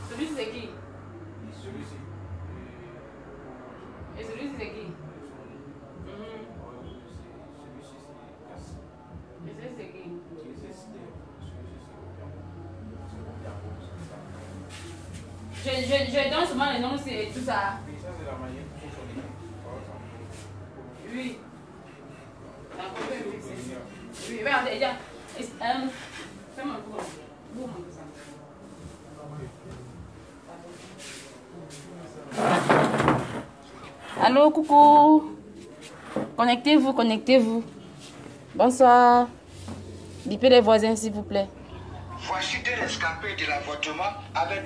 Celui-ci c'est qui? Celui-ci. Et celui-ci c'est qui? Et celui-ci c'est qui? Je donne seulement les noms et tout ça. Oui. Oui, regarde, fais-moi un peu. Allô, coucou. Connectez-vous, connectez-vous. Bonsoir. Bipez les voisins, s'il vous plaît. Voici deux rescapés de l'avortement avec...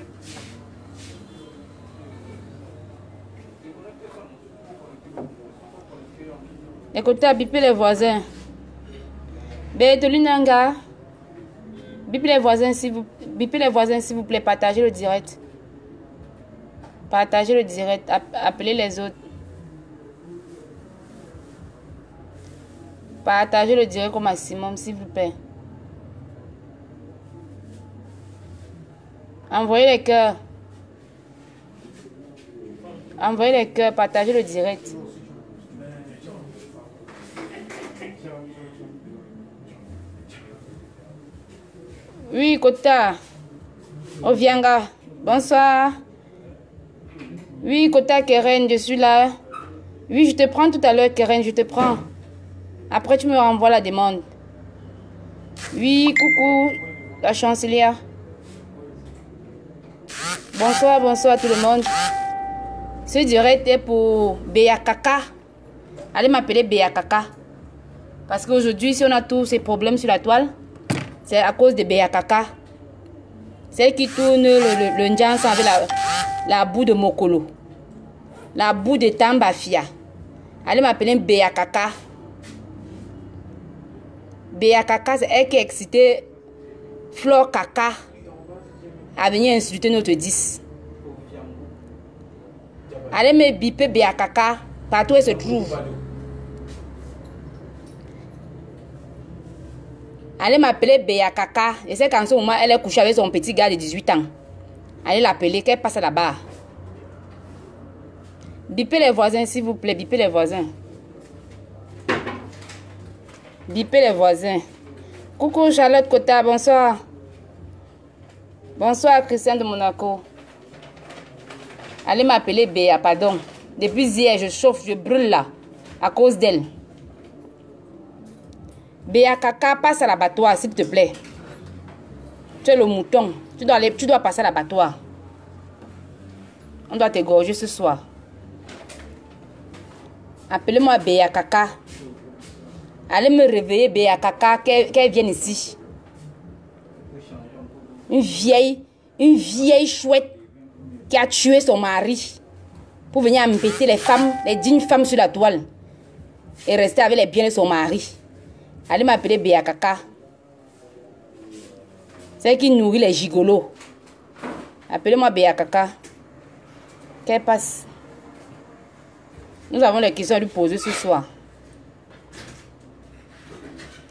Écoutez, bipez les voisins. Bétolinanga. Bipez les voisins, s'il vous plaît. Partagez le direct. Partagez le direct. Appelez les autres. Partagez le direct au maximum, s'il vous plaît. Envoyez les cœurs. Envoyez les cœurs. Partagez le direct. Oui, Kota. Ovianga. Bonsoir. Oui, Kota Keren, je suis là. Oui, je te prends tout à l'heure, Keren, je te prends. Après, tu me renvoies la demande. Oui, coucou, la chancelière. Bonsoir, bonsoir tout le monde. Ce direct est pour Béakaka. Allez m'appeler Béakaka. Parce qu'aujourd'hui, si on a tous ces problèmes sur la toile, c'est à cause de Béakaka. Celle qui tourne le Ndjansa avec la boue de Mokolo. La boue de Tambafia. Allez m'appeler Béakaka. Béakaka, c'est elle qui a excité Flore Kaka à venir insulter notre 10. Allez me biper Béakaka partout où elle se trouve. Allez m'appeler Béakaka. Et c'est qu'en ce moment, elle est couchée avec son petit gars de 18 ans. Allez l'appeler, qu'elle passe là-bas. Bipez les voisins, s'il vous plaît. Bipez les voisins. Bipez les voisins. Coucou Charlotte Kota, bonsoir. Bonsoir Christian de Monaco. Allez m'appeler Béa, pardon. Depuis hier, je chauffe, je brûle là. À cause d'elle. Béa Kaka, passe à l'abattoir, s'il te plaît. Tu es le mouton. Tu dois passer à l'abattoir. On doit t'égorger ce soir. Appelez-moi Béa Kaka. Allez me réveiller, Béa Kaka, qu'elle vienne ici. Une vieille chouette qui a tué son mari pour venir embêter les femmes, les dignes femmes sur la toile et rester avec les biens de son mari. Allez m'appeler Béa Kaka. Celle qui nourrit les gigolos. Appelez-moi Béa Kaka. Qu'elle passe. Nous avons les questions à lui poser ce soir.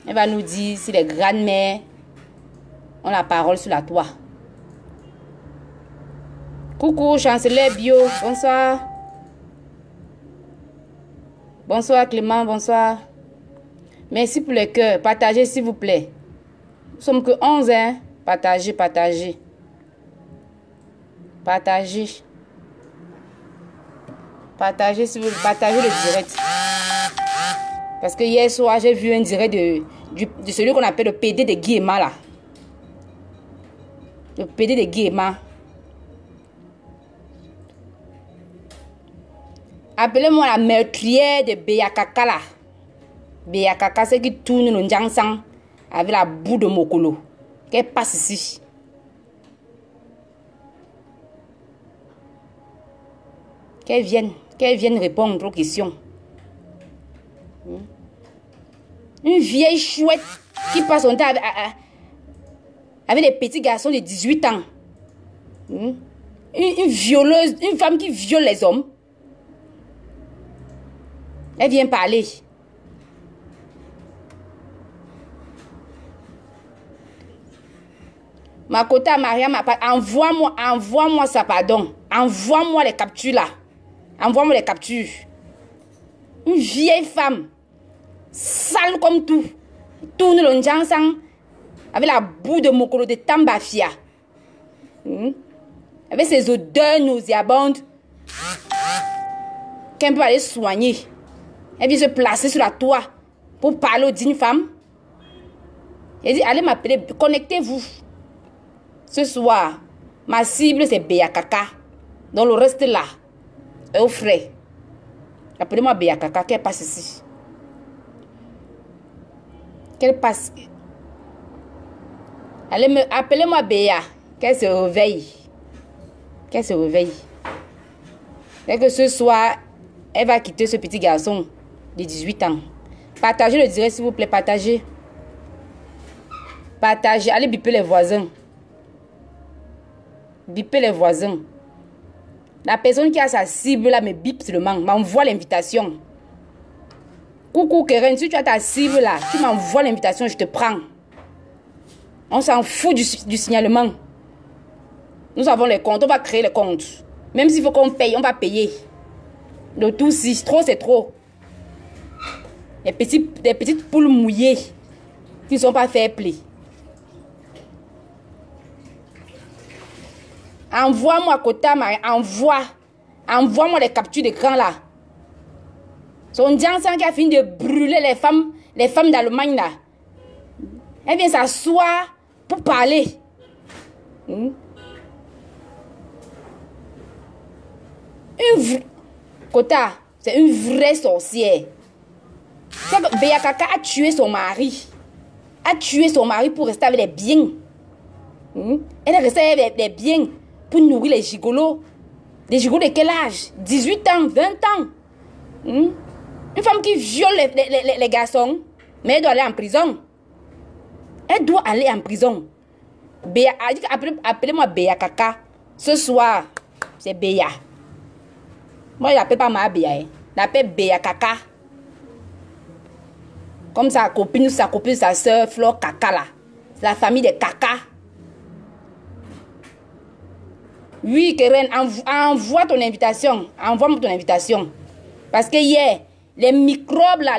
Elle va nous dire si les grandes-mères ont la parole sur la toit. Coucou, chancelier Bio. Bonsoir. Bonsoir Clément, bonsoir. Merci pour les cœurs. Partagez s'il vous plaît. Nous sommes que 11, hein. Partagez, partagez. Partagez. Partagez s'il vous plaît. Partagez le direct. Parce que hier soir, j'ai vu un direct de celui qu'on appelle le PD de Guéma là. Le PD de Guéma. Appelez-moi la meurtrière de Béakaka là. Béakaka, c'est qui tourne le Ndjansang avec la boue de Mokolo. Qu'elle passe ici. Qu'elle vienne répondre aux questions. Une vieille chouette qui passe son temps avec des petits garçons de 18 ans. Une violeuse, une femme qui viole les hommes. Elle vient parler. Makota, Mariam, envoie-moi ça, pardon. Envoie-moi les captures là. Envoie-moi les captures. Une vieille femme, sale comme tout. Tourne le njansang avec la boue de Mokolo de Tambafia. Avec ses odeurs nauséabondes. Qu'elle peut aller soigner. Elle vient se placer sur la toit pour parler aux dignes femmes. Elle dit, allez m'appeler, connectez-vous. Ce soir, ma cible c'est Béa Kaka. Donc le reste là, est au frais. Appelez-moi Béa Kaka, qu'elle passe ici. Qu'elle passe. Appelez-moi Béa, qu'elle se réveille. Qu'elle se réveille. Et que ce soir, elle va quitter ce petit garçon de 18 ans. Partagez le direct s'il vous plaît, partagez. Partagez, allez biper les voisins. Biper les voisins. La personne qui a sa cible là me bip seulement, m'envoie l'invitation. Coucou Keren, si tu as ta cible là, tu m'envoies l'invitation, je te prends. On s'en fout du signalement. Nous avons les comptes, on va créer les comptes. Même s'il faut qu'on paye, on va payer. Le tout si, trop c'est trop. Des petites poules mouillées qui ne sont pas fair play. Envoie-moi Kota, envoie-moi les captures d'écran là. Son Jansan qui a fini de brûler les femmes d'Allemagne là. Elle vient s'asseoir pour parler. Kota, c'est une vraie sorcière. Béa Kaka a tué son mari. A tué son mari pour rester avec les biens. Elle est restée avec les biens pour nourrir les gigolos. Les gigolos de quel âge? 18 ans, 20 ans. Une femme qui viole les garçons, mais elle doit aller en prison. Elle doit aller en prison. Béa a dit appelez-moi Béa Kaka. Ce soir, c'est Béa. Moi, je l'appelle pas ma Béa. Je l'appelle Béa Kaka. Comme sa copine, sa soeur, Flore Kaka là. C'est la famille des Kaka. Oui, Keren, envoie ton invitation. Envoie-moi ton invitation. Parce que hier, les microbes là,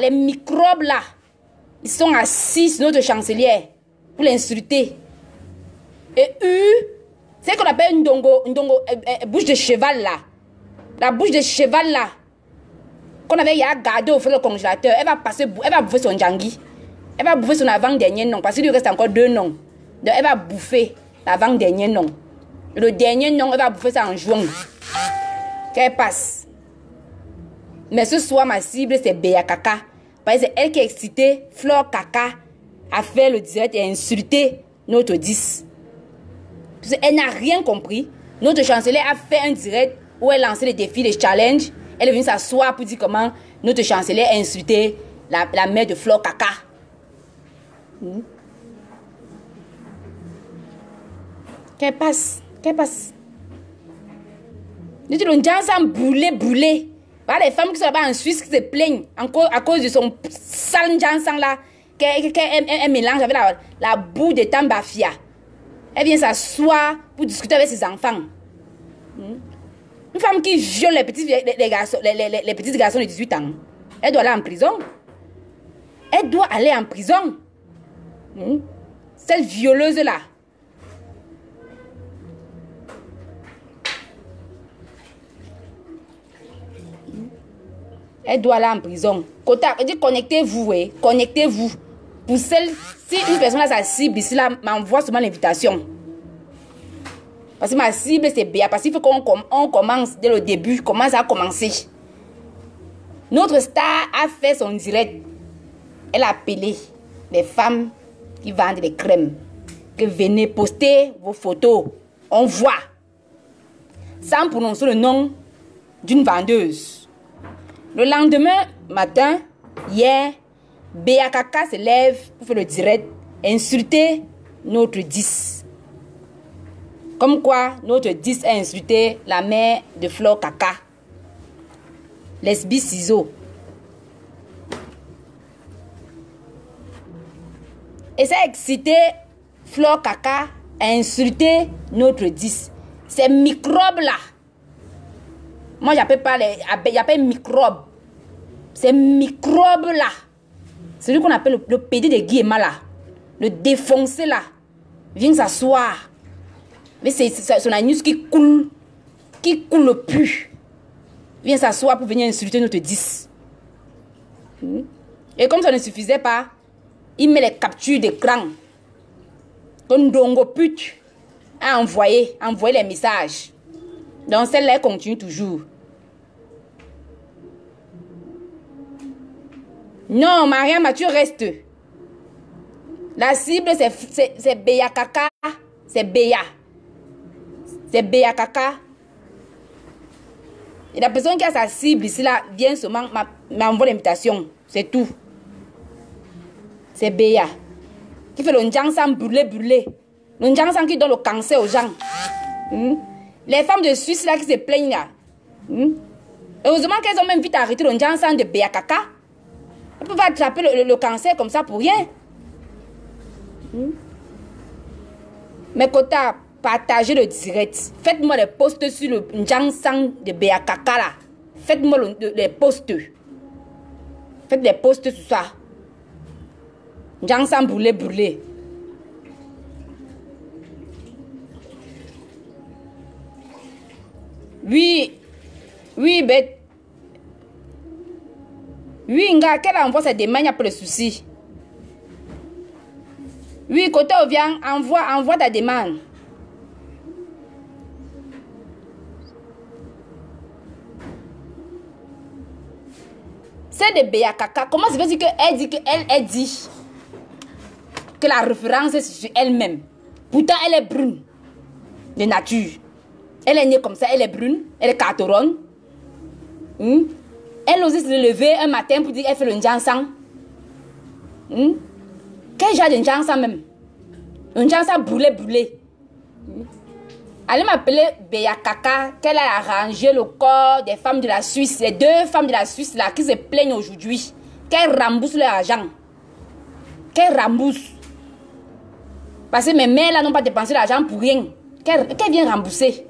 ils sont assis sur notre chancelière pour l'insulter. Et c'est ce qu'on appelle une bouche de cheval là. La bouche de cheval là, qu'on avait gardé au fond du congélateur, elle va bouffer son djangui. Elle va bouffer son avant-dernier nom, parce qu'il lui reste encore 2 noms. Donc elle va bouffer l'avant-dernier nom. Le dernier nom, elle va bouffer ça en juin. Qu'elle passe. Mais ce soir, ma cible, c'est Béa Kaka. Parce que c'est elle qui est excitée. Flore Kaka a fait le direct et a insulté notre 10. Parce qu'elle n'a rien compris. Notre chancelière a fait un direct où elle lançait les défis, les challenges. Elle est venue s'asseoir pour dire comment notre chancelière a insulté la mère de Flore Kaka. Qu'elle passe. Qu'elle passe. Nous disons, les gens sont brûlés. Voilà les femmes qui sont là-bas en Suisse qui se plaignent à cause de son sale jansan là. Qu'elle mélange avec la boue de Tambafia. Elle vient s'asseoir pour discuter avec ses enfants. Une femme qui viole les petits garçons de 18 ans. Elle doit aller en prison. Elle doit aller en prison. Cette violeuse-là. Elle doit aller en prison. Kota, elle dit connectez-vous, connectez-vous. Pour celle, si une personne a sa cible ici, là, m'envoie seulement l'invitation. Parce que ma cible, c'est Béa. Parce qu'il faut qu'on commence dès le début. Comment ça a commencé? Notre star a fait son direct. Elle a appelé les femmes qui vendent les crèmes. Que venez poster vos photos. On voit. Sans prononcer le nom d'une vendeuse. Le lendemain matin, hier, Béa Kaka se lève pour faire le direct, insulter notre 10. Comme quoi, notre 10 a insulté la mère de Flore Kaka. Lesbi ciseaux. Et ça a excité Flore Kaka insulter notre 10. Ces microbes-là. Moi, j'appelle pas les... J'appelle microbes. Ces microbes-là. Celui qu'on appelle le PD de Guillemot là. Le défoncé là. Viens s'asseoir. Mais c'est son anus qui coule. Qui coule le pu. Viens s'asseoir pour venir insulter notre 10. Et comme ça ne suffisait pas, il met les captures d'écran. Comme Dongo pute a envoyé les messages. Donc celle-là, elle continue toujours. Non, Mariam, tu restes. La cible, c'est Béa Kaka. C'est Béa. C'est Béa Kaka. Et la personne qui a sa cible ici, là, vient seulement m'envoie l'invitation. C'est tout. C'est Béa. Qui fait le Ndjansan brûlé. Le Ndjansan qui donne le cancer aux gens. Les femmes de Suisse, là, qui se plaignent, là. Heureusement qu'elles ont même vite arrêté le Ndjansan de Béa Kaka. Elles peuvent attraper le cancer comme ça pour rien. Mais Kota, partagez le direct. Faites-moi les posts sur le Ndjansan de Béa Kaka là. Faites-moi les posts. Faites des posts sur ça. Ndjansan brûlé. Oui, bête. Oui, Nga, qu'elle envoie ses demandes, il n'y a pas de souci. Oui, côté vient, envoie ta demande. C'est de Béa Kaka. Comment ça veut dire qu'elle dit que la référence est sur elle-même? Pourtant, elle est brune de nature. Elle est née comme ça, elle est brune, elle est carteronne. Elle ose se lever un matin pour dire qu'elle fait le Ndjansan. Quel genre de Ndjansan même? Un Ndjansan brûlé. Allez m'appeler Béa Kaka, qu'elle a arrangé le corps des femmes de la Suisse, les 2 femmes de la Suisse là qui se plaignent aujourd'hui. Qu'elle rembourse leur argent. Qu'elle rembourse. Parce que mes mères là n'ont pas dépensé l'argent pour rien. Qu'elle vienne rembourser.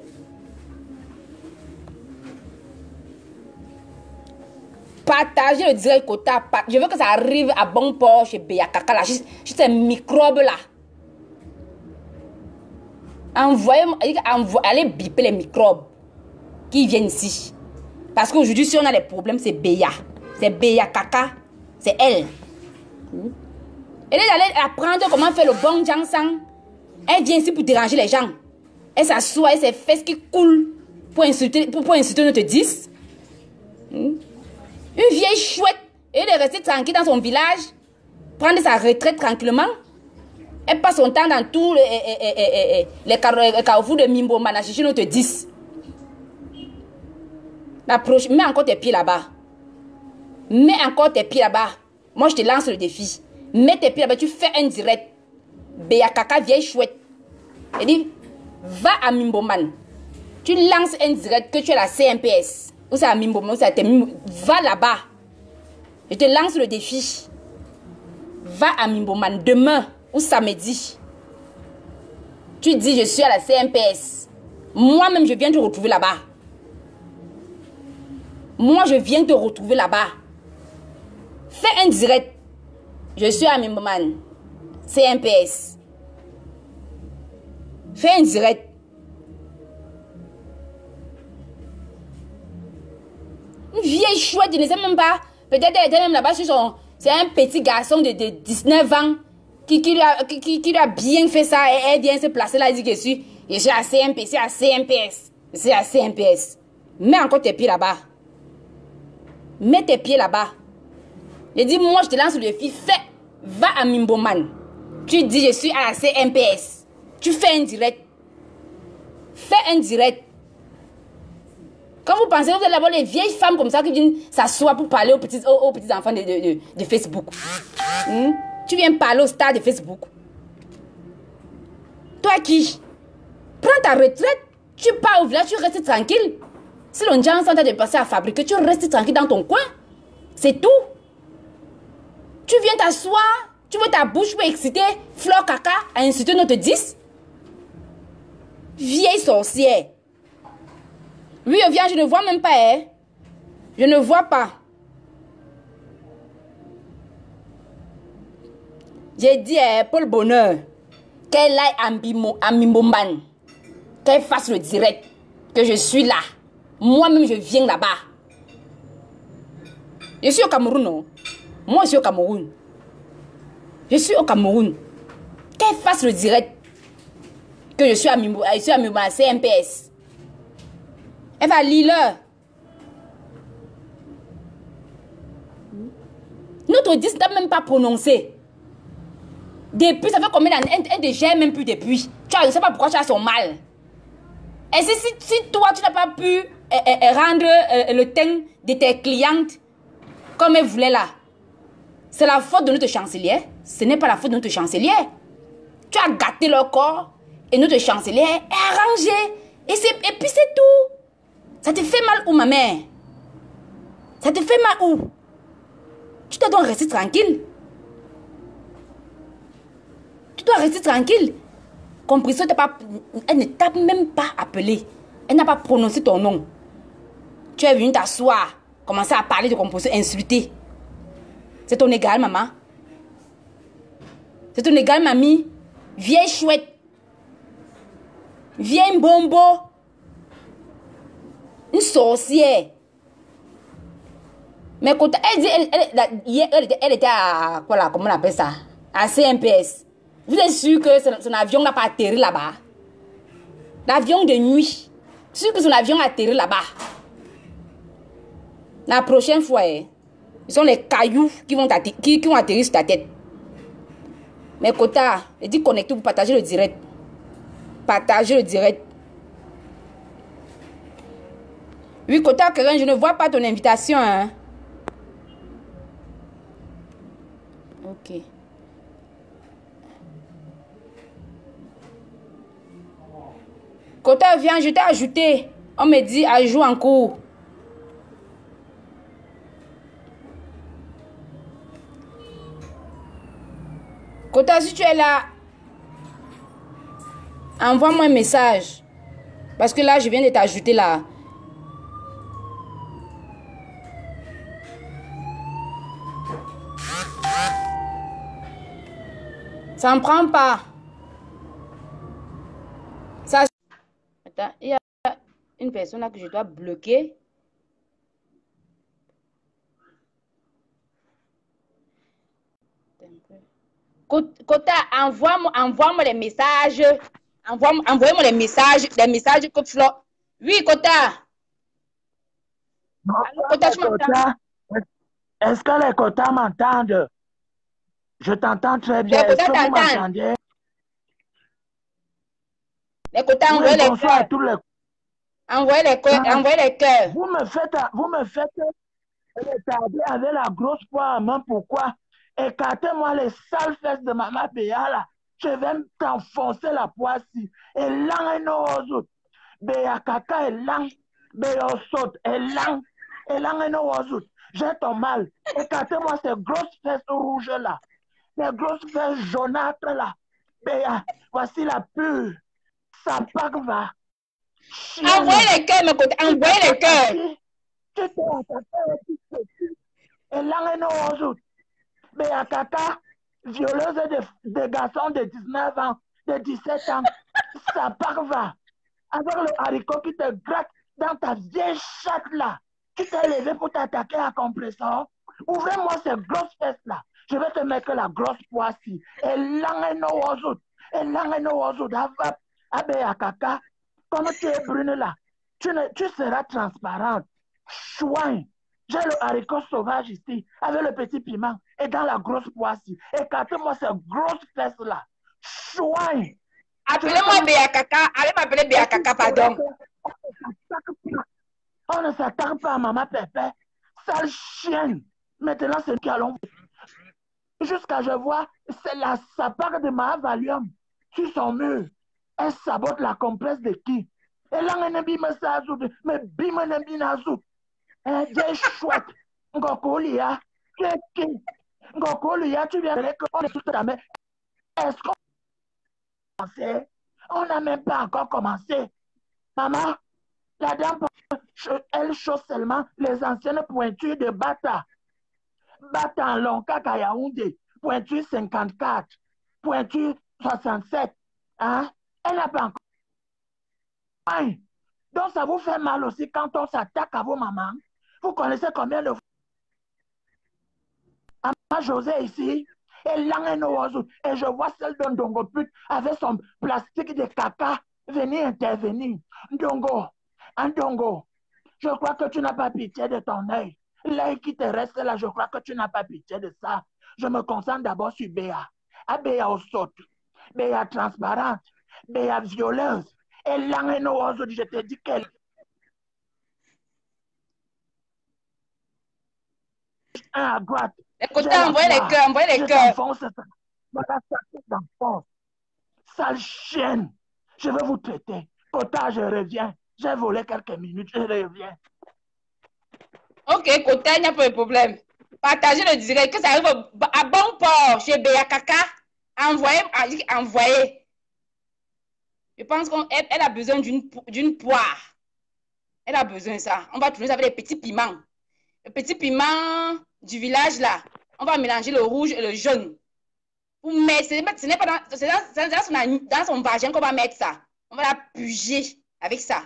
Partagez le direct quota. Je veux que ça arrive à bon port chez Béa Kaka là. Juste ces microbes là. Allez biper les microbes qui viennent ici. Parce qu'aujourd'hui, si on a des problèmes, c'est Béa. C'est Béa Kaka. C'est elle. Elle est allée apprendre comment faire le bon Ndjansan. Elle vient ici pour déranger les gens. Elle s'assoit et ses fesses qui coulent pour insulter notre 10. Une vieille chouette. Elle est restée tranquille dans son village. Prendre sa retraite tranquillement. Elle passe son temps dans tous les carrefours de Mimboman à chercher notre 10. Mets encore tes pieds là-bas. Moi, je te lance le défi. Mets tes pieds là-bas. Tu fais un direct. Béa Kaka, vieille chouette. Elle dit, va à Mimboman. Tu lances un direct que tu es la CMPS. Ou c'est à Mimboman, ou c'est à Temimbo. Va là-bas. Je te lance le défi. Va à Mimboman demain ou samedi. Tu dis, je suis à la CMPS. Moi-même, je viens te retrouver là-bas. Fais un direct. Je suis à Mimboman. CMPS. Fais un direct. Une vieille chouette, je ne sais même pas. Peut-être elle était même là-bas sur son... C'est un petit garçon de 19 ans qui lui a bien fait ça. Et elle vient se placer là et dit que je suis à CMPS, je suis à CMPS. Mets encore tes pieds là-bas. Mets tes pieds là-bas. Je dis, moi je te lance le défi. Va à Mimboman. Tu dis, je suis à la CMPS. Tu fais un direct. Fais un direct. Quand vous pensez, vous allez avoir les vieilles femmes comme ça qui viennent s'asseoir pour parler aux petits enfants de Facebook. Tu viens parler au stade de Facebook. Toi qui prends ta retraite, tu pars au village, tu restes tranquille. Si l'on dit ensemble de passer à fabriquer, tu restes tranquille dans ton coin. C'est tout. Tu viens t'asseoir, tu veux ta bouche pour exciter Flore Kaka à insulter notre 10. Vieille sorcière. Oui, viens, je ne vois même pas, hein. Je ne vois pas. J'ai dit, pour le bonheur, qu'elle aille à Mimomban, qu'elle fasse le direct, que je suis là. Moi-même, je viens là-bas. Je suis au Cameroun, non? Moi, je suis au Cameroun. Je suis au Cameroun. Qu'elle fasse le direct, que je suis à Mimomban, CMPS. Elle va lire. Notre 10 n'a même pas prononcé. Depuis, ça fait combien d'années? Elle ne gère même plus depuis. Je ne sais pas pourquoi tu as son mal. Et si toi, tu n'as pas pu rendre le teint de tes clientes comme elle voulait là, c'est la faute de notre chancelière. Ce n'est pas la faute de notre chancelière. Tu as gâté leur corps et notre chancelière est arrangée. Et puis c'est tout. Ça te fait mal où, ma mère? Ça te fait mal où? Tu dois donc rester tranquille. Tu dois rester tranquille. Compression, elle ne t'a même pas appelé. Elle n'a pas prononcé ton nom. Tu es venu t'asseoir, commencer à parler de compression, insulter. C'est ton égal, maman. C'est ton égal, mamie. Vieille chouette. Vieille bombo. Une sorcière. Mais quand elle dit, elle était à, quoi là, comment on appelle ça? À CMPS. Vous êtes sûr que son avion n'a pas atterri là-bas? L'avion de nuit. Sûr que son avion a atterri là-bas. La prochaine fois, ce sont les cailloux qui vont atterrir sur ta tête. Mais Kota, il dit connectez pour partager le direct. Partagez le direct. Oui, Kota, Keren, je ne vois pas ton invitation. Hein? Ok. Kota, viens, je t'ai ajouté. On me dit ajout en cours. Kota, si tu es là, envoie-moi un message. Parce que là, je viens de t'ajouter là. Ça ne prend pas. Ça... Attends, il y a une personne là que je dois bloquer. Kota, envoie-moi les messages. Envoyez-moi les messages que Flo. Oui, Kota. Allô, Kota, tu m'entends? Est-ce que les quotas m'entendent? Je t'entends très bien. Est-ce que vous m'entendez? Les quotas, envoyez les cœurs. Envoyez les cœurs. Envoyez les cœurs. Vous me faites retarder avec la grosse poire à main. Pourquoi? Écartez-moi les sales fesses de Maman Béa là. Je vais t'enfoncer la poisse-ci. Et là, et nous, Béa Kaka et là, Béa saute et là, et nous, j'ai ton mal. Écartez-moi ces grosses fesses rouges là. Les grosses fesses jaunâtres là. Béa, voici la pure. Ça part va. Envoyez les cœurs, mes côtés. Envoyez les cœurs. Tu t'es attaqué et là, nous, Béa Kaka, violeuse de garçons de 19 ans, de 17 ans, ça part va. Avec le haricot qui te gratte dans ta vieille chatte là. Tu t'es levé pour t'attaquer à compresseur. Ouvrez-moi ces grosses fesses là. Je vais te mettre la grosse poisse-ci. Et là, Béa Kaka, comme tu es brune là, tu seras transparente. Chouin. J'ai le haricot sauvage ici, avec le petit piment, et dans la grosse poisse. Écartez-moi ces grosses fesses-là. Chouin. Appelez-moi Béa Kaka. Allez m'appeler Béa Kaka, pardon. On ne s'attaque pas à Maman Pépé. Sale chienne. Maintenant, c'est nous qui allons. Jusqu'à je vois, c'est la sapare de ma Valium sur son mur. Elle sabote la compresse de qui? Et là, on a mis ça à zout. Mais bim, on a mis à zout. Des chouettes. Ngokolia. Ngokolia, tu viens de dire qu'on est tous à la main. Est-ce qu'on pensait? On n'a même pas encore commencé. Maman, la dame, elle chausse seulement les anciennes pointures de Bata. Bata en Lonka Yaoundé, pointure 54, pointure 67. Hein? Elle n'a pas encore. Aïe. Donc ça vous fait mal aussi quand on s'attaque à vos mamans. Vous connaissez combien de Maman José ici, et je vois celle d'un Ndongo pute avec son plastique de caca venir intervenir. Ndongo, Ndongo, je crois que tu n'as pas pitié de ton œil. L'œil qui te reste là, je crois que tu n'as pas pitié de ça. Je me concentre d'abord sur Béa. À Béa au saute, Béa transparente, Béa violeuse. Et je te dis qu'elle à droite. Écoutez, envoyez les cœurs, envoyez les cœurs. Voilà, d'enfance. Sale chienne. Je vais vous traiter. Kota, je reviens. J'ai volé quelques minutes, je reviens. Ok, Kota, il n'y a pas de problème. Partagez le direct, que ça arrive à bon port chez Béa Kaka. Envoyez. Je pense qu'elle a besoin d'une poire. Elle a besoin de ça. On va tourner ça avec les petits piments. Le petit piment du village là. On va mélanger le rouge et le jaune. Mais ce n'est pas dans son vagin qu'on va mettre ça. On va la puger avec ça.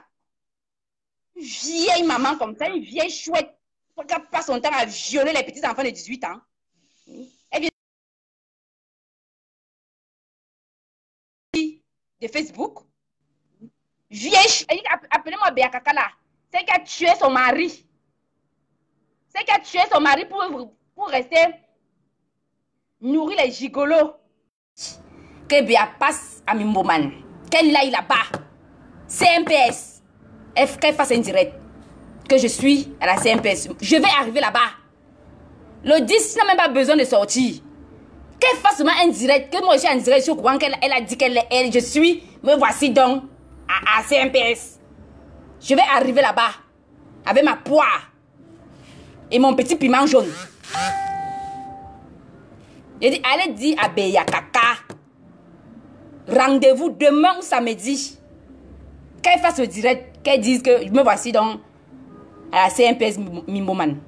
Une vieille maman comme ça, une vieille chouette. Elle passe son temps à violer les petits enfants de 18 ans. Elle vient de Facebook. Vieille, appelez-moi Béa Kaka là. C'est qu'elle a tué son mari. C'est qu'elle a tué son mari pour rester nourrir les gigolos. Que Béa passe à Mimboman. Qu'elle aille là-bas. CMPS. Qu'elle fasse un direct. Que je suis à la CMPS. Je vais arriver là-bas. Le 10 n'a même pas besoin de sortir. Qu'elle fasse seulement un direct. Que moi je suis en direct. Je suis au courant qu'elle a dit qu'elle est elle. Je suis. Me voici donc à CMPS. Je vais arriver là-bas. Avec ma poire. Et mon petit piment jaune. J'ai dit, allez dire à Béa Kaka. Rendez-vous demain ou samedi. Qu'elle fasse le direct. Qu'elle dise que me voici donc à la CMPS Mimboman.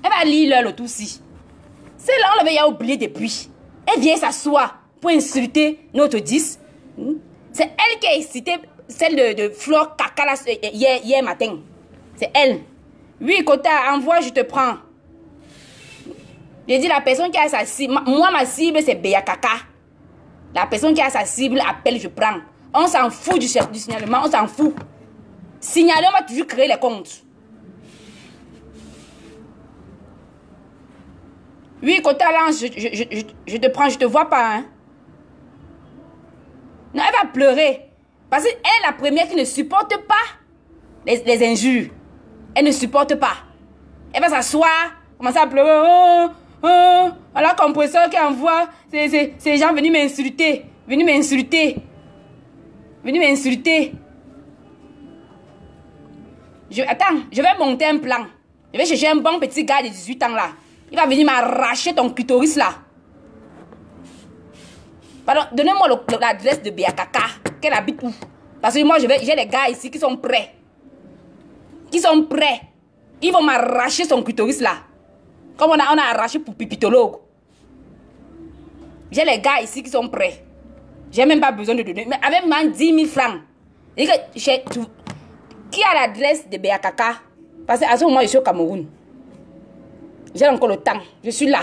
Elle va lire le tout si. Celle-là, on l'avait oublié depuis. Elle vient s'asseoir pour insulter notre 10. C'est elle qui a incité celle de Flore Kaka là, hier matin. C'est elle. Oui, Kota, envoie, je te prends. J'ai dit la personne qui a sa cible. Moi, ma cible, c'est Béa Kaka. La personne qui a sa cible appelle, je prends. On s'en fout du signalement, on s'en fout. Signaler, on va toujours créer les comptes. Oui, Kota, là, je te prends, je te vois pas. Hein? Non, elle va pleurer. Parce qu'elle est la première qui ne supporte pas les injures. Elle ne supporte pas. Elle va s'asseoir, commencer à pleurer. La compresseur qui envoie ces gens venus m'insulter. Venus m'insulter. Attends, je vais monter un plan. Je vais chercher un bon petit gars de 18 ans là. Il va venir m'arracher ton clitoris là. Pardon, donnez-moi l'adresse de Béa Kaka. Qu'elle habite où? Parce que moi, j'ai des gars ici qui sont prêts. Ils vont m'arracher son clitoris là. Comme on a arraché pour Pipitologue. J'ai les gars ici qui sont prêts. J'ai même pas besoin de donner. Mais avec même 10 000 francs. Qui a l'adresse de Béa Kaka? Parce qu'à ce moment, je suis au Cameroun. J'ai encore le temps. Je suis là.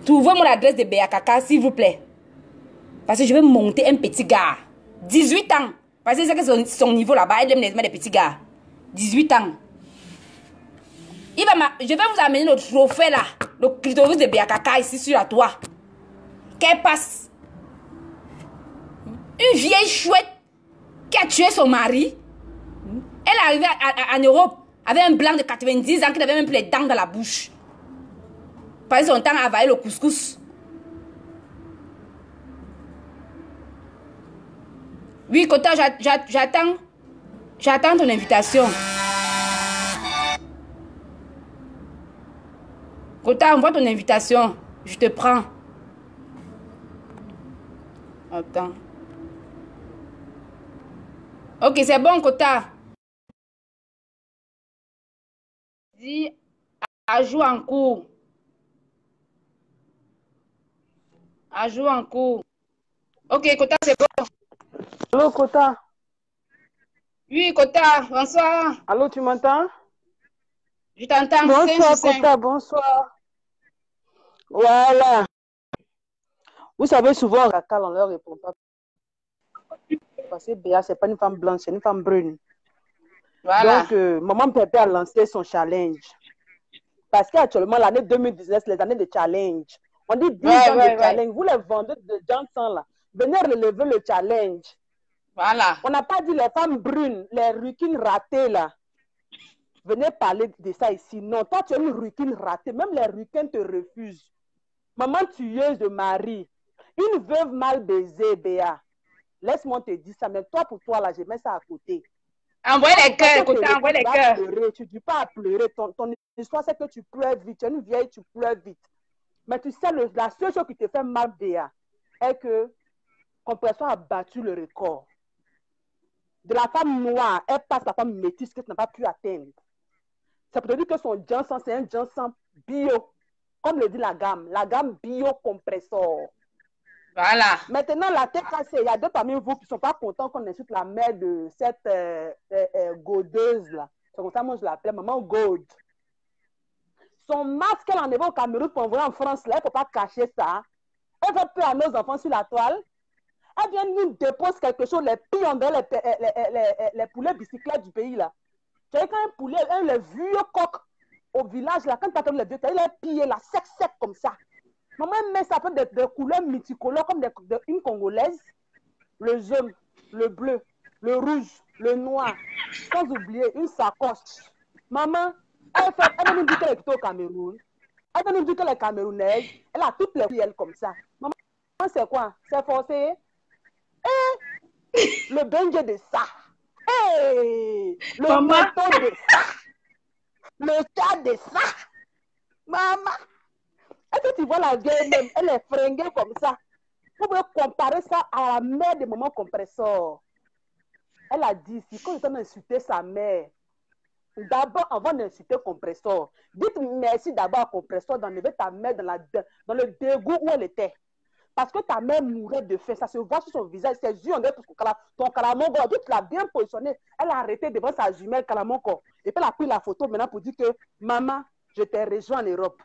Trouvez-moi l'adresse de Béa Kaka, s'il vous plaît. Parce que je vais monter un petit gars. 18 ans. Parce que c'est que son niveau là-bas, elle aime des petits gars. 18 ans. Je vais vous amener le trophée là. Le clitoris de Béa Kaka ici sur la toit. Qu'elle passe. Une vieille chouette qui a tué son mari. Elle est arrivée en Europe avec un blanc de 90 ans qui n'avait même plus les dents dans la bouche. Passé son temps à avaler le couscous. Oui, Kota, j'attends ton invitation. Kota, envoie ton invitation. Je te prends. Attends. Ok, c'est bon, Kota. Dis ajout en cours. Ajout en cours. Ok, Kota, c'est bon. Allô, Kota. Oui, Kota, bonsoir. Allô, tu m'entends? Je t'entends. Bonsoir, 5 sur 5. Kota, bonsoir. Voilà. Vous savez, souvent, à Rakal, on ne leur répond pas. Parce que Béa, ce n'est pas une femme blanche, c'est une femme brune. Voilà. Donc, maman Pépé a lancé son challenge. Parce qu'actuellement, l'année 2019, les années de challenge. On dit 10 ans de challenge. Vous, les vendeurs de Johnson, là, venez relever le challenge. Voilà. On n'a pas dit les femmes brunes, les ruquines ratées, là. Venez parler de ça ici. Non, toi, tu es une ruquine ratée. Même les ruquins te refusent. Maman tueuse de mari. Une veuve mal baisée, Béa. Laisse-moi te dire ça. Mais toi, pour toi, là, je mets ça à côté. Envoie les cœurs, Kota, envoie les cœurs. Tu ne dis pas à pleurer. Ton histoire, c'est que tu pleures vite. Tu es une vieille, tu pleures vite. Mais tu sais, la seule chose qui te fait mal, Béa, est que Compression a battu le record. De la femme noire, elle passe la femme métisse que tu n'as pas pu atteindre. Ça peut te dire que son Johnson, c'est un Johnson bio. Comme le dit la gamme bio compressor. Voilà. Maintenant, la tête cassée, il y a deux parmi vous qui ne sont pas contents qu'on insulte la mère de cette godeuse-là. C'est comme ça, moi, je l'appelle Maman Gaude. Son masque qu'elle a enlevé au Cameroun pour envoyer en France, là, elle ne peut pas cacher ça. Elle fait peur à nos enfants sur la toile. Elle vient nous déposer quelque chose, les pilles en dehors, les poulets bicyclettes du pays, là. Tu sais, quand un poulet, le vieux coq au village, là, quand tu attends le vieux, il est pillé, là, sec comme ça. Maman met ça peut des couleurs multicolores comme une congolaise. Le jaune, le bleu, le rouge, le noir. Sans oublier une sacoche. Maman, elle nous dit qu'elle est au Cameroun. Elle va nous dire qu'elle est camerounaise. Elle a toutes les filles comme ça. Maman, c'est quoi? C'est forcé. Le bengue de ça. Le menton de ça. Le tas de ça. Maman. Est-ce que tu vois la gueule même? Elle est fringuée comme ça. Vous pouvez comparer ça à la mère de maman compresseur. Elle a dit ici, quand on a insulté sa mère, d'abord, avant d'insulter compresseur, dites merci d'abord à compresseur d'enlever ta mère dans le dégoût où elle était. Parce que ta mère mourait de faim. Ça se voit sur son visage. Ses yeux, on dirait ton calamonco. Tu l'as bien positionné. Elle a arrêté devant sa jumelle calamonco. Et puis elle a pris la photo maintenant pour dire que maman, je t'ai rejoint en Europe.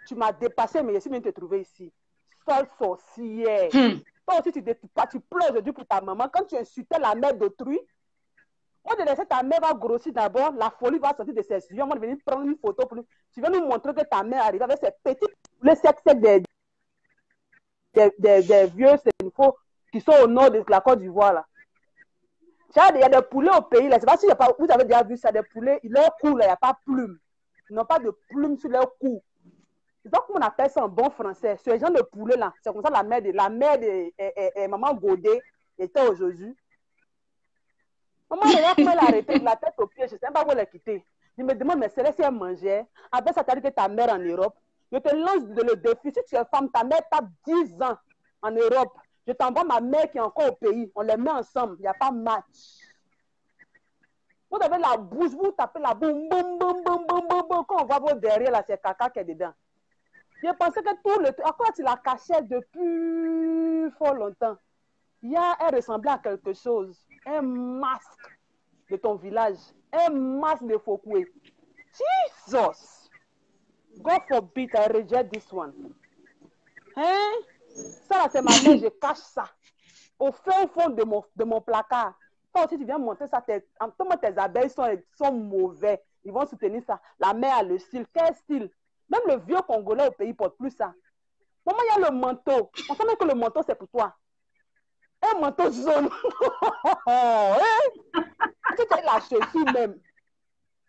Tu m'as dépassé, mais je suis venu te trouver ici. Seule sorcière. Toi aussi, tu pleures aujourd'hui pour ta maman. Quand tu insultais la mère d'autrui, on te laissait ta mère va grossir d'abord. La folie va sortir de ses yeux. On va venir prendre une photo pour lui. Tu vas nous montrer que ta mère arrive avec ses petits poulets secs des vieux sénifaux qui sont au nord de la Côte d'Ivoire. Là. Il y a des poulets au pays. Là. Je ne sais pas si vous avez déjà vu ça, des poulets. Leur cou, là, il n'y a pas de plumes. Ils n'ont pas de plumes sur leur cou. Donc, on appelle ça en bon français. Ce genre de poulet là, c'est comme ça la mère de maman Godet était aujourd'hui. Maman, regarde comment elle a arrêté de la tête aux pieds. Je ne sais pas où elle a quitté. Je me demande, mais c'est si elle mangeait. Après, ça t'a dit que ta mère en Europe. Je te lance le défi. Si tu es femme, ta mère tape 10 ans en Europe. Je t'envoie ma mère qui est encore au pays. On les met ensemble. Il n'y a pas match. Vous avez la bouche, vous tapez la boum, boum, boum, boum, boum, boum, boum. Quand on voit vos derrière, là, c'est caca qui est dedans. Je pensais que tout le temps, à quoi tu la cachais depuis fort longtemps? Hier, elle ressemblait à quelque chose. Un masque de ton village. Un masque de Fokoué. Jesus! God forbid I reject this one. Hein? Ça, là, c'est ma mère, je cache ça. Au fond de mon placard. Toi aussi, tu viens montrer ça. Tes abeilles sont mauvais. Ils vont soutenir ça. La mère a le style. Quel style? Même le vieux Congolais au pays porte plus ça. Maman, il y a le manteau. On sait même que le manteau, c'est pour toi. Un manteau jaune. Tu as la chaussure même.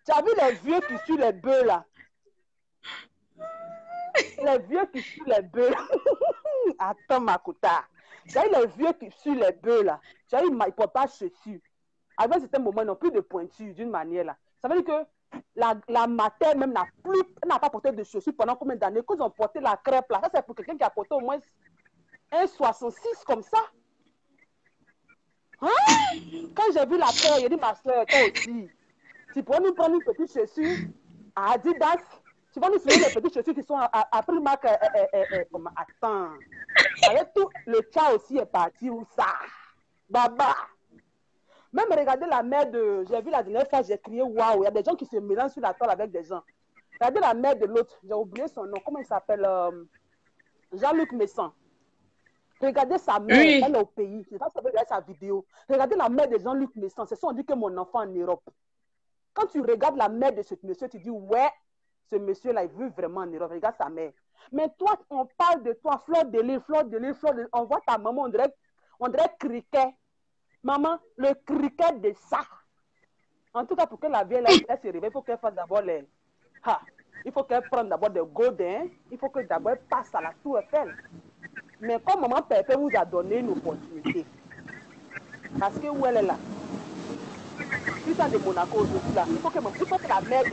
Tu as vu les vieux qui suivent les bœufs là? Les vieux qui suivent les bœufs. Attends, Makuta. Tu as vu les vieux qui suivent les bœufs là? Tu as vu, ils ne portent pas de chaussures. Avec un certain moment, ils n'ont plus de pointure d'une manière là. Ça veut dire que la mater même n'a pas porté de chaussures pendant combien d'années? Quand ils ont porté la crêpe là, ça c'est pour quelqu'un qui a porté au moins un 66 comme ça. Hein? Quand j'ai vu la paire, j'ai dit, ma soeur, toi aussi, tu peux nous prendre une petite chaussure à Adidas. Tu vas nous filer les petites chaussures qui sont à prix marque. Attends. Avec tout, le chat aussi est parti où ça? Baba. Même regardez la mère de... J'ai vu la dernière fois, j'ai crié waouh. Il y a des gens qui se mélangent sur la toile avec des gens. Regardez la mère de l'autre. J'ai oublié son nom. Comment il s'appelle? Jean-Luc Messan. Regardez sa mère. Oui. Elle est au pays. Je ne sais pas si vous avez regardé sa vidéo. Regardez la mère de Jean-Luc Messan. C'est ça, on dit que mon enfant en Europe. Quand tu regardes la mère de ce monsieur, tu dis ouais, ce monsieur-là, il veut vraiment en Europe. Regarde sa mère. Mais toi, on parle de toi, fleur de l'île, fleur de l'île, fleur de l'île. On voit ta maman, on dirait criquet. Maman, le criquet de ça. En tout cas, pour que la vieille elle se réveille, il faut qu'elle fasse d'abord les... il faut qu'elle prenne d'abord des godins. Il faut que d'abord elle passe à la tour Eiffel. Mais comme maman Pépé vous a donné une opportunité, parce que où elle est là, putain de Monaco aujourd'hui là, il faut que la mère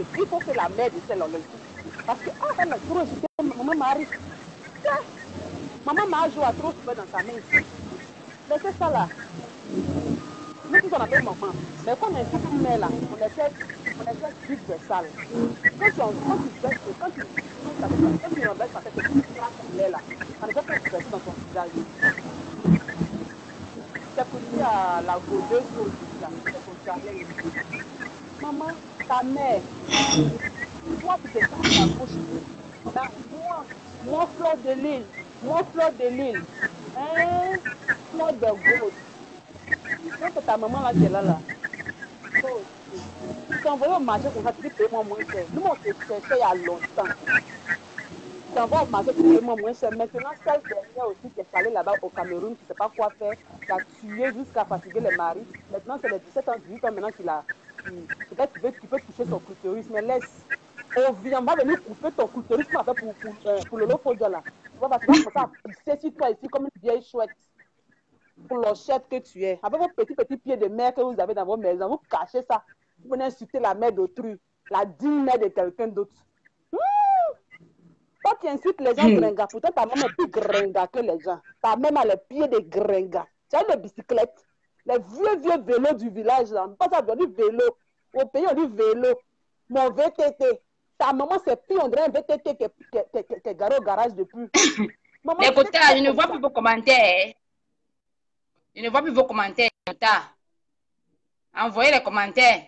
de celle-là le dise. Parce que elle a trop jeté maman Marie. Maman Marie joue à trop souvent dans sa main ici. Mais c'est ça là. Nous tous on appelle maman. Mais quand on est une mère là, on essaie vite de sale. Quand tu renverses ta tête, tu craques ton lait là. On ne peut pas te verser dans ton visage. C'est pour dire à la godeuse aujourd'hui là, c'est ton carrière. Maman, ta mère, toi tu te casses la bouche. Moi, fleur de l'île. Moi, fleur de l'île. Hein? Fleur de gauche. Donc ta maman là qui est là. Tu t'envoies au marché comme ça, tu dis paye-moi moins cher. Nous on te cherchait il y a longtemps. Tu t'envoies au marché, tu paye-moi moins cher. Maintenant, celle dernière aussi qui est allée là-bas au Cameroun, qui ne sait pas quoi faire, qui a tué jusqu'à fatiguer les maris. Maintenant, c'est les 17 ans, 18 ans maintenant qu'il a. Peut-être tu peux toucher son clitoris, mais laisse. On va venir couper ton clitoris pour le lot là. Tu vas commencer à pisser sur toi ici comme une vieille chouette. Pour l'ochette que tu es. Avec vos petits pieds de mer que vous avez dans vos maisons, vous cachez ça. Vous venez insulter la mère d'autrui, la digne mère de quelqu'un d'autre. Toi, tu insultes les gens gringas. Pourtant, ta maman est plus gringa que les gens. Ta maman a les pieds de gringa. Tu as une bicyclette. Les vieux vélos du village, là. Pas ça, on dit vélo. Au pays, on dit vélo. Mon VTT. Ta maman, c'est plus, on dirait un VTT qui est garé au garage depuis. Maman, écoutez, je ne vois plus vos commentaires. Je ne vois plus vos commentaires. Envoyez les commentaires.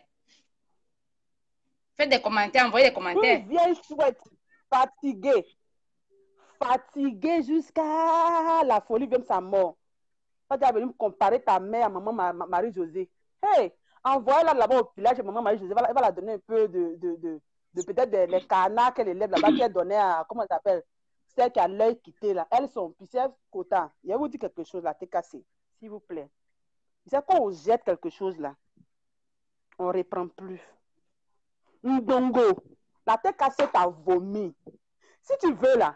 Faites des commentaires, envoyez des commentaires. Une vieille chouette, fatiguée. Fatiguée jusqu'à la folie, même sa mort. Quand tu as venu me comparer ta mère à maman Marie-Josée. Hey, envoyez-la là-bas au village de maman Marie-Josée. Elle va la donner un peu de peut-être les canards qu'elle élève là-bas, qu'elle donnait à, comment elle s'appelle, celle qui a l'œil quitté là. Elles sont piscelles quota. Je vais vous dire quelque chose là, t'es cassé. S'il vous plaît. C'est quand on jette quelque chose là, on ne reprend plus. Ndongo, la tête cassée t'a vomi. Si tu veux là,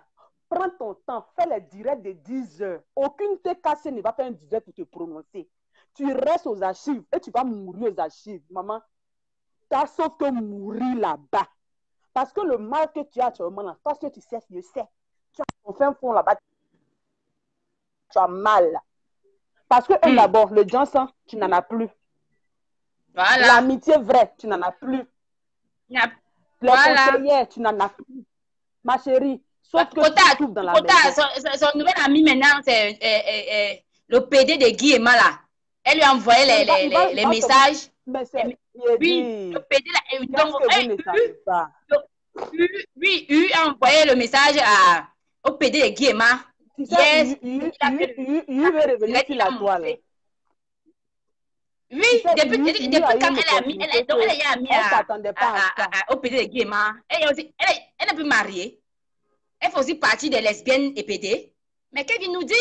prends ton temps, fais les directs de 10 heures. Aucune tête cassée ne va faire un direct pour te prononcer. Tu restes aux archives et tu vas mourir aux archives. Maman, t'as sauf que mourir là-bas. Parce que le mal que tu as actuellement là, toi, ce que tu sais, je sais. Tu as ton fin fond là-bas. Tu as mal. Parce que d'abord, le Johnson, tu n'en as plus. Voilà. L'amitié vraie, tu n'en as plus. Les conseillers, tu n'en as plus. Ma chérie, sauf que tu trouves dans la maison. Son nouvel ami maintenant, c'est le PD de Guy Emma là. Elle lui a envoyé les messages. Oui, le PD là. Oui, a envoyé le message au PD de Guy Emma. Yes, il veut revenir sur la toile. Oui, depuis quand elle a mis, elle a mis au PD de Guy Emma. Elle n'est plus mariée. Elle fait aussi partie des lesbiennes et PD. Mais qu'elle vient nous dire?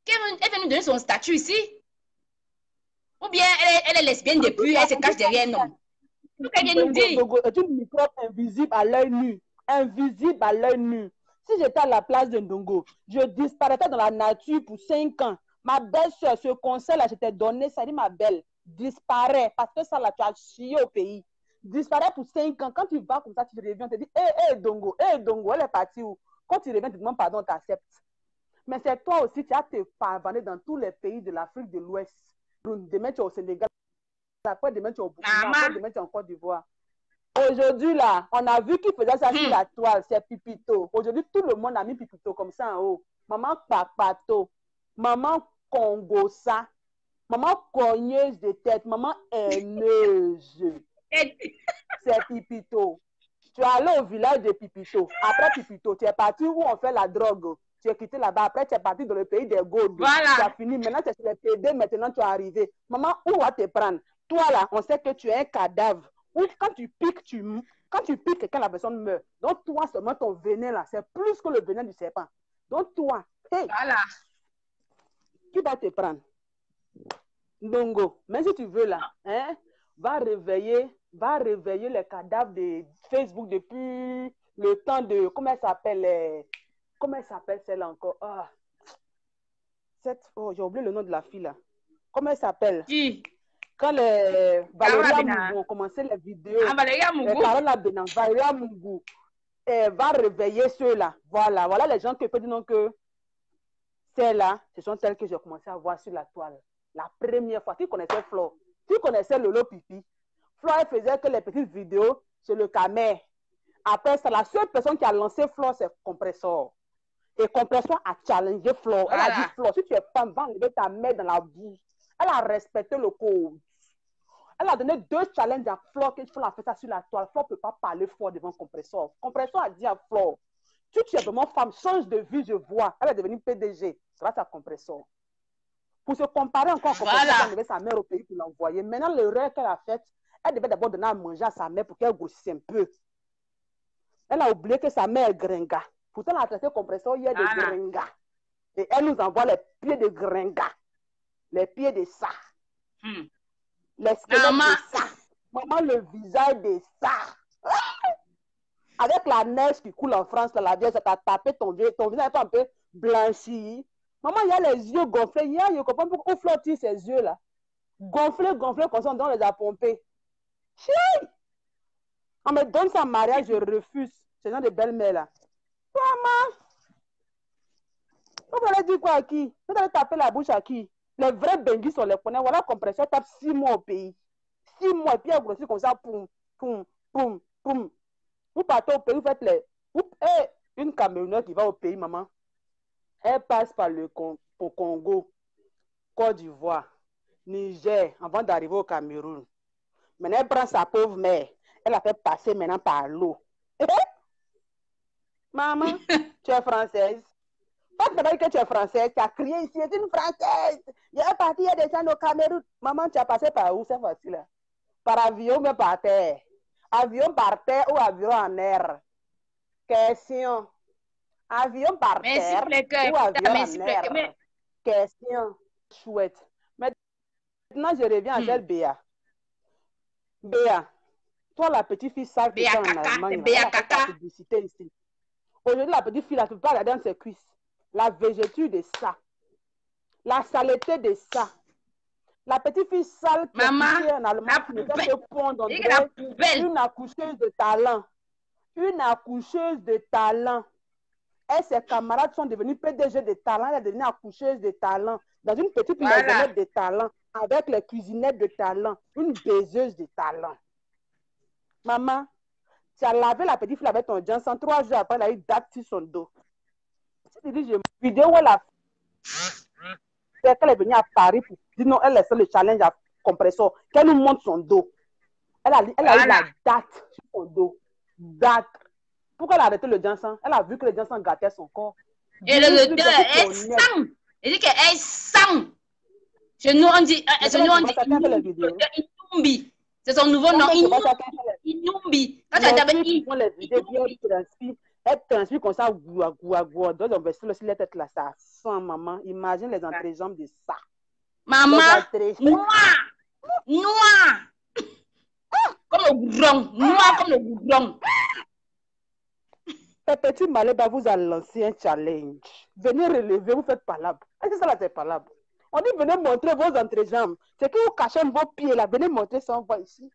Elle vient nous donner son statut ici? Ou bien elle est lesbienne depuis, elle se cache derrière un homme? Qu'elle vient nous dire? C'est une microbe invisible à l'œil nu. Invisible à l'œil nu. Si j'étais à la place de Ndongo, je disparaîtrais dans la nature pour 5 ans. Ma belle-soeur, ce conseil-là, je t'ai donné, ça dit ma belle, disparaît. Parce que ça, là, tu as chié au pays. Disparaît pour 5 ans. Quand tu vas comme ça, tu reviens, tu te dis, hé, Dongo, elle est partie où? Quand tu reviens, tu te demandes pardon, tu acceptes. Mais c'est toi aussi, tu as te pavané dans tous les pays de l'Afrique de l'Ouest. demain tu es au Sénégal, après demain tu es au Burkina, après demain tu es en Côte d'Ivoire. Aujourd'hui, là, on a vu qui faisait ça sur la toile, c'est Pipito. Aujourd'hui, tout le monde a mis Pipito comme ça en haut. Maman Papato, maman Congosa, maman cogneuse de tête, maman haineuse. C'est Pipito. Tu es allé au village de Pipito. Après Pipito, tu es parti où on fait la drogue. Tu es quitté là-bas. Après, tu es parti dans le pays des Gaudes. Voilà. Tu as fini. Maintenant, tu es sur les PD. Maintenant, tu es arrivé. Maman, où va te prendre? Toi, là, on sait que tu es un cadavre. Ou quand tu piques, quand tu piques quelqu'un, la personne meurt. Donc, toi, seulement ton venin, là, c'est plus que le venin du serpent. Donc, toi, hey, voilà. Qui va te prendre? Ndongo, même si tu veux, là, hein, va réveiller les cadavres de Facebook depuis le temps de... Comment elle s'appelle celle-là encore? Oh, j'ai oublié le nom de la fille, là. Comment elle s'appelle? Qui? Quand les Valéria Mougou ont commencé les vidéos, Valéria Mougou. Valéria Mougou va réveiller ceux-là. Voilà les gens qui peuvent dire que celles-là, ce sont celles que j'ai commencé à voir sur la toile. La première fois, tu connaissais Flo, tu connaissais Lolo Pipi. Flo, elle faisait que les petites vidéos sur le Camer. Après ça, la seule personne qui a lancé Flo, c'est Compressor. Et Compressor a challengé Flo. Elle a dit, Flo, si tu es femme, va enlever ta mère dans la bouche. Elle a respecté le code. Elle a donné 2 challenges à Flo, que Flo a fait ça sur la toile. Flo ne peut pas parler fort devant Compressor. Compressor a dit à Flo, si tu es vraiment femme, change de vie, je vois. Elle est devenue PDG grâce à Compressor. Pour se comparer encore, Compressor a enlevé sa mère au pays pour l'envoyer. Maintenant, l'erreur qu'elle a faite, elle devait d'abord donner à manger à sa mère pour qu'elle grossisse un peu. Elle a oublié que sa mère est gringa. Pourtant, elle a traité Compressor hier de gringa. Et elle nous envoie les pieds de gringa. Les pieds de ça. Les squelettes de ça. Maman, le visage de ça. Avec la neige qui coule en France, la vieille, ça t'a tapé ton visage est un peu blanchi. Maman, il y a les yeux gonflés. Hier, je comprends pourquoi Flo tire ses yeux là. Gonflés, comme ça, on les a pompés. Chien! On me donne ça en mariage, je refuse. C'est genre de belle-mère là. Maman! Vous allez dire quoi à qui? Vous allez taper la bouche à qui? Les vrais benguis sont les connaît. Voilà, Compressor tape 6 mois au pays. 6 mois, et puis elle grossit comme ça, poum, poum, poum, poum. Vous partez au pays, vous faites les... une camionneuse qui va au pays, maman. Elle passe par le Congo, Côte d'Ivoire, Niger, avant d'arriver au Cameroun. Maintenant, elle prend sa pauvre mère. Elle la fait passer maintenant par l'eau. Maman, tu es française. Pas que tu es française, tu as crié ici, c'est une française. Il est parti, il y a des gens au Cameroun. Maman, tu as passé par où cette fois-ci là? Par avion, mais par terre. Avion par terre ou avion en air? Question. Avion par terre ou avion en air? Question. Chouette. Maintenant, je reviens à celle Béa. Béa, toi, la petite fille sale qui est en Allemagne, elle a fait ta publicité ici. Aujourd'hui, la petite fille, elle ne peut pas regarder dans ses cuisses. La végéture de ça. La saleté de ça. La petite fille sale qui est en Allemagne, qui ne fait que pondre une accoucheuse de talent. Une accoucheuse de talent. Et ses camarades sont devenus PDG de talent. Elle est devenue accoucheuse de talent. Dans une petite maisonnette de talent. Avec les cuisinettes de talent. Une baiseuse de talent. Maman, tu as lavé la petite fille avec ton Johnson. 3 jours après, elle a eu date sur son dos. Tu dis, j'ai une vidéo où elle a fait qu'elle est venue à Paris pour dire non, elle laisse le challenge à Compressor. Qu'elle nous montre son dos. Elle a eu la date sur son dos. Date. Pourquoi elle a arrêté le Johnson? Elle a vu que le Johnson gâtait son corps. Et le docteur est sang. Il dit qu'elle est sang. Chez nous, on dit Inumbi. C'est son nouveau nom. Inumbi. Quand tu as dit elle transpire comme ça, donc on va sur la tête là, ça sent, maman. Imagine les entrejambes de ça. Maman, noir. Comme le goudron. Noir comme le goudron. Ce petit Maléba vous a lancé un challenge. Venez relever, vous faites palabre. Est-ce que ça là, c'est palabre? On dit venez montrer vos entrejambes. C'est que vous cachez vos pieds là. Venez montrer ça, on voit ici.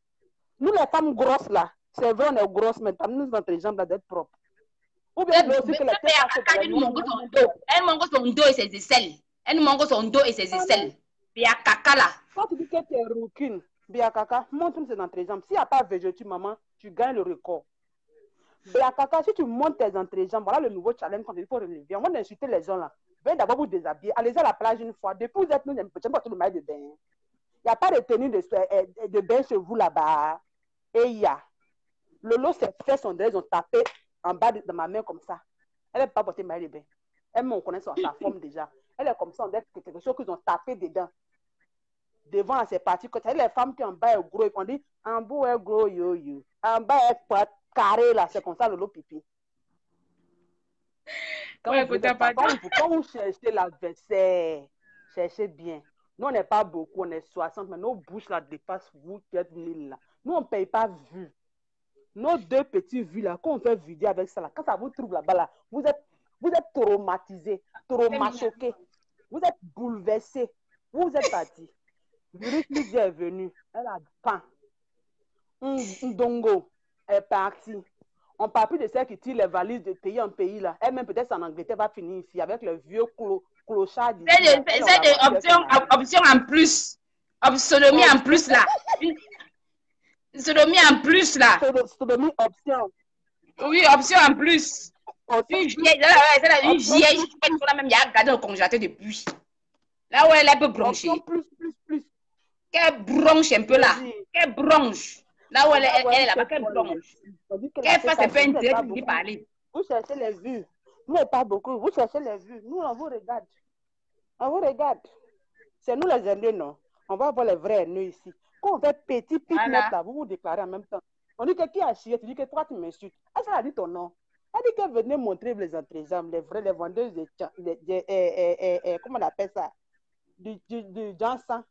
Nous, les femmes grosses là, c'est vrai, on est grosses, mais nous, entrejambes là, d'être propres. Ou bien aussi que elle manque son dos et ses aisselles. Elle manque son dos et ses aisselles. Biakaka là. Quand tu dis que tu es rouquine, Biakaka, montre-nous tes entrejambes. S'il n'y a pas végétu, maman, tu gagnes le record. Biakaka, si tu montes tes entrejambes, voilà le nouveau challenge quand il faut relever. On va insulter les gens là. Veuillez d'abord vous déshabiller. Allez à la plage une fois. Depuis vous êtes nous, j'aime pas tout le mail de bain. Il n'y a pas de tenue de bain chez vous là-bas. Et il y a. Lolo s'est fait son délai, ils ont tapé en bas de ma main comme ça. Elle n'est pas portée mail de bain. Elle me connaît sa forme déjà. Elle est comme ça, on dirait que quelque chose qu'ils ont tapé dedans. Devant, c'est parti. Quand les femmes qui en bas est gros, on dit en bas est gros, yo, yo. En bas est carré, là. C'est comme ça, Lolo pipi. Quand vous cherchez l'adversaire, cherchez bien. Nous, on n'est pas beaucoup, on est 60, mais nos bouches là dépassent vous qui êtes 1000 là. Nous, on ne paye pas vue. Nos 2 petits vues là, quand on fait vider avec ça là, quand ça vous trouve là-bas là, vous êtes traumatisé, traumachoqué, vous êtes bouleversé, vous êtes parti. Virus Lydia est venue, elle a faim. Ndongo est parti. On ne parle plus de celle qui tire les valises de pays en pays là. Elle-même peut-être en Angleterre va finir ici avec le vieux clochard. C'est option en plus. Sodomie en plus là. Sodomie en plus là. Sodomie option. Oui, option en plus. Une vieille chouette qu'on a même gardé au congélateur depuis. Là où elle peut broncher. Plus. Qu'elle bronche un peu là. Qu'elle bronche. Là où elle est là-bas, qu'elle bronche. Qu'elle fasse un peu intérêt pour lui parler. Vous cherchez les vues. Nous, pas beaucoup. Vous cherchez les vues. Nous, on vous regarde. On vous regarde. C'est nous les Indiens, non? On va voir les vrais nœuds ici. Quand on fait petit pique net là, vous vous déclarez en même temps. On dit que qui a chié, tu dis que toi tu m'insultes. Elle a dit ton nom. Elle dit qu'elle venait montrer les entrejambes, les vrais, les vendeuses de comment on appelle ça? Du Jansan.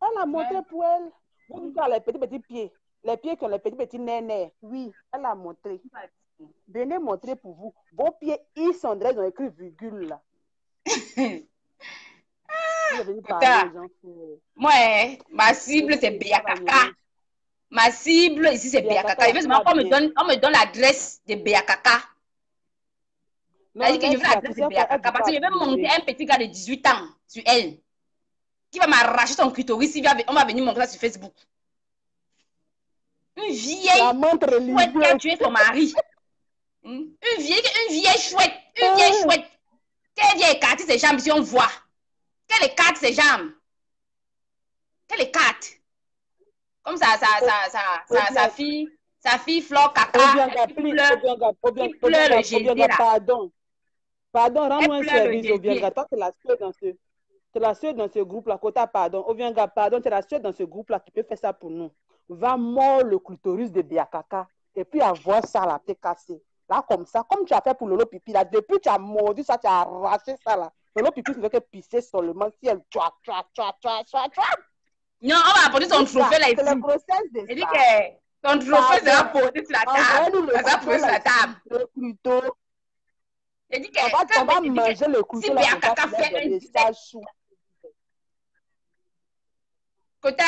Elle a montré pour elle. Vous dites les petits pieds. Les pieds qui ont les petits nénés. Oui, elle a montré. Venez montrer pour vous. Vos pieds, ils sont ils ont écrit virgule là. Moi, ma cible, c'est Biakaka. Ma cible, ici, c'est Biakaka. On me donne l'adresse de Biakaka. Je veux l'adresse de Biakaka parce que je vais monter un petit gars de 18 ans sur elle qui va m'arracher son clitoris. On va venir montrer ça sur Facebook. Une vieille chouette qui a tué son mari. Une vieille chouette. Une vieille chouette. Quelle vieille écarter ses jambes si on voit. Qu'elle écarte ses jambes. Qu'elle écarte. Comme ça, sa fille Flore Caca. Qui pleure le Jésus là. Pardon, rends-moi un service, Obianga. Toi, tu es la seule dans ce groupe-là. Kota, pardon. Obianga, pardon, tu es la seule dans ce groupe-là qui peut faire ça pour nous. Va mordre le clitoris de Biakaka et puis avoir ça là, t'es cassé. Là, comme ça, comme tu as fait pour Lolo Pipi, là, depuis tu as mordu ça, tu as arraché ça là. Lolo Pipi ne veut que pisser seulement si elle tchouak. Non, on va apporter son trophée là ici. C'est le process de ça. Il dit que ton trophée sera posé sur la table. Ça sera posé sur la table. Le clito. Il dit que on va manger le clito si Biakaka fait un direct. Kota,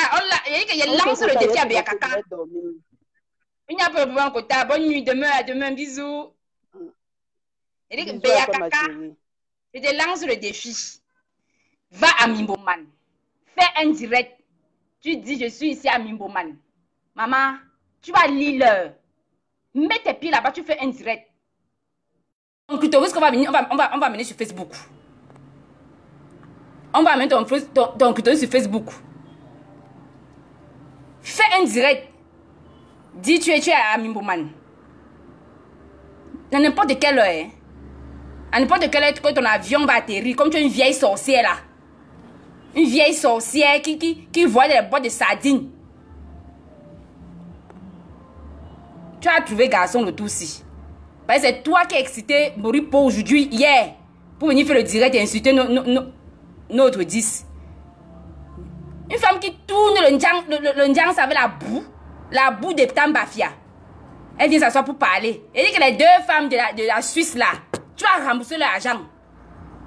il dit qu'il lance le défi à Biakaka. Il n'y a pas de problème, Kota. Bonne nuit, demain, bisous. Il dit que Biakaka, je te lance le défi. Va à Mimboman. Fais un direct. Tu dis, je suis ici à Mimboman. Maman, tu vas lire. Mets tes pieds là-bas, tu fais un direct. Ton clitoris qu'on va venir, on va amener sur Facebook. On va amener ton clitoris sur Facebook. Fais un direct. Dis tu es à Mimboman. À n'importe quelle heure. À n'importe quelle heure que ton avion va atterrir. Comme tu es une vieille sorcière là. Une vieille sorcière qui voit les boîtes de sardines. Tu as trouvé garçon le tout aussi. Parce que c'est toi qui as excité Boripo aujourd'hui, hier. Pour venir faire le direct et insulter notre 10. Une femme qui tourne le njang avec la boue de Tambafia. Elle vient s'asseoir pour parler. Elle dit que les 2 femmes de la Suisse là, tu vas rembourser l'argent.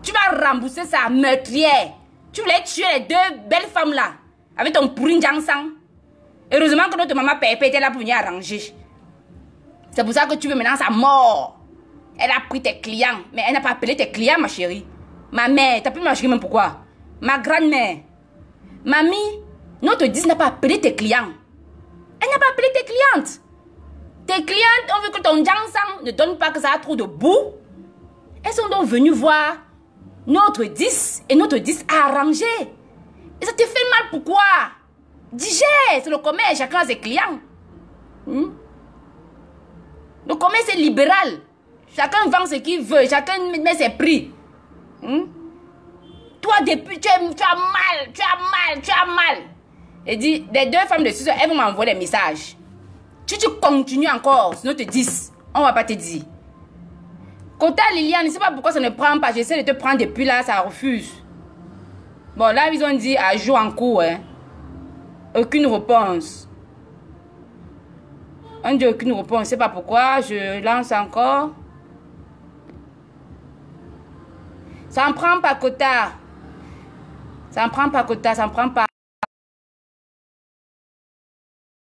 Tu vas rembourser sa meurtrière. Tu voulais tuer les 2 belles femmes là, avec ton pourri njang sang. Heureusement que notre maman Pépé était là pour venir arranger. C'est pour ça que tu veux maintenant sa mort. Elle a pris tes clients, mais elle n'a pas appelé tes clients, ma chérie. Ma mère, t'as pris ma chérie même pourquoi? Ma grand-mère. Mamie, notre 10 n'a pas appelé tes clients. Elle n'a pas appelé tes clientes. Tes clientes ont vu que ton Jansang ne donne pas, que ça a trop de boue. Elles sont donc venues voir notre 10 et notre 10 a arrangé. Et ça te fait mal, pourquoi? Digère, c'est le commerce, chacun a ses clients. Le commerce est libéral. Chacun vend ce qu'il veut, chacun met ses prix. Toi, depuis, tu as mal. Et dit, les deux femmes de ce elles vont m'envoyer des messages. Si tu continues encore, sinon te dis, on va pas te dire. Kota Liliane, je ne sais pas pourquoi ça ne prend pas. J'essaie de te prendre depuis là, ça refuse. Bon, là, ils ont dit à jour en cours. Hein. Aucune réponse. On dit aucune réponse. Je ne sais pas pourquoi. Je lance encore. Ça en prend pas, Kota. Ça en prend pas, Kota. Ça en prend pas.